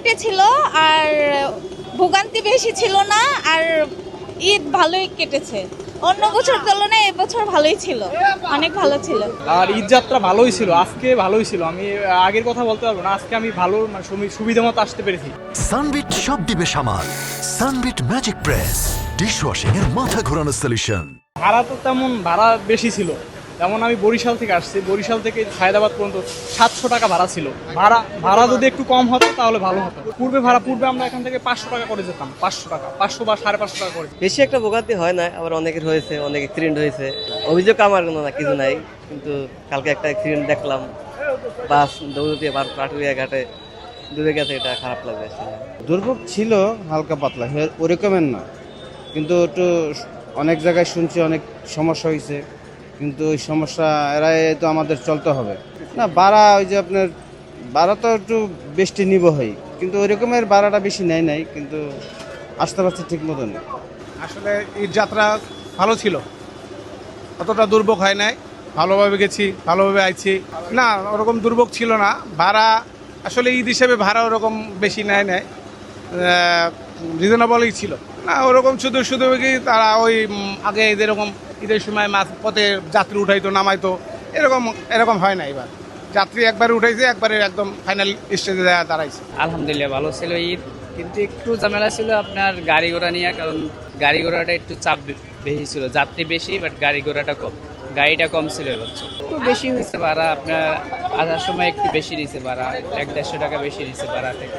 কেটেছিল আর ভোগান্তি বেশি ছিল না, আর ঈদ ভালোই কেটেছে। অন্য বছর তুলনায় এবছর ভালোই ছিল, অনেক ভালো ছিল। আর ঈদ যাত্রা ভালোই ছিল, আজকে ভালোই ছিল। আমি আগের কথা বলতে পারবো না, আজকে আমি ভালো মানে সুবিধা মতো আসতে পেরেছি। সানবিট সব দিবে সামাল। সানবিট ম্যাজিক প্রেস ডিশওয়াশিং এর মাথা ঘোরানো সলিউশন। ভাড়া তো তেমন ভাড়া বেশি ছিল, যেমন আমি বরিশাল থেকে আসছি, বরিশাল থেকে সায়দাবাদ পর্যন্ত 700 টাকা ভাড়া ছিল। ভাড়া যদি একটু কম হতো তাহলে ভালো হতো। পূর্বে আমরা এখান থেকে 500 টাকা করে যেতাম, 500 টাকা, 500 বা 550 টাকা করে। বেশি একটা ভোগান্তি হয় না, আবার অনেকের হয়েছে, অনেক অ্যাক্সিডেন্ট হয়েছে। অভিযোগ আমার কোনো না, কিছু নাই, কিন্তু কালকে একটা অ্যাক্সিডেন্ট দেখলাম, বাস দৌড়তে পাটুরিয়া ঘাটে ডুবে গেছে, এটা খারাপ লাগে আসলে। দুর্ভোগ ছিল হালকা পাতলা, ওরকমের না, কিন্তু একটু অনেক জায়গায় শুনছি অনেক সমস্যা হয়েছে, কিন্তু ওই সমস্যা এরাই তো আমাদের চলতে হবে না। ভাড়া ওই যে আপনার ভাড়া তো একটু বেশি নিব হয়, কিন্তু ওই রকমের ভাড়াটা বেশি নেয় নাই, কিন্তু আসতে পারছে ঠিক মতন। আসলে ঈদ যাত্রা ভালো ছিল, অতটা দুর্ভোগ হয় নাই, ভালোভাবে গেছি, ভালোভাবে আইছি। না, ওরকম দুর্ভোগ ছিল না। ভাড়া আসলে ঈদ হিসেবে ভাড়া ওরকম বেশি নেয় নাই, রিজনেবলই ছিল। না ওরকম শুধু কি তারা ওই আগে যেরকম ঈদের সময় মাছ পথে যাত্রী উঠাইতো নামাইতো, এরকম হয় না। এবার যাত্রী একবারে উঠাইছে, একবারে একদম ফাইনাল স্টেজে দাঁড়াইছে। আলহামদুলিল্লাহ ভালো ছিল ঈদ, কিন্তু একটু ঝামেলা ছিল আপনার গাড়ি ঘোড়া নিয়ে, কারণ গাড়ি ঘোড়াটা একটু চাপ বেশি ছিল, যাত্রী বেশি বাট গাড়ি ঘোড়াটা কম, গাড়িটা কম ছিল এবছর। একটু বেশি হয়েছে ভাড়া, আপনার আসার সময় একটু বেশি নিয়েছে ভাড়া, 100-150 টাকা বেশি নিয়েছে ভাড়া থেকে।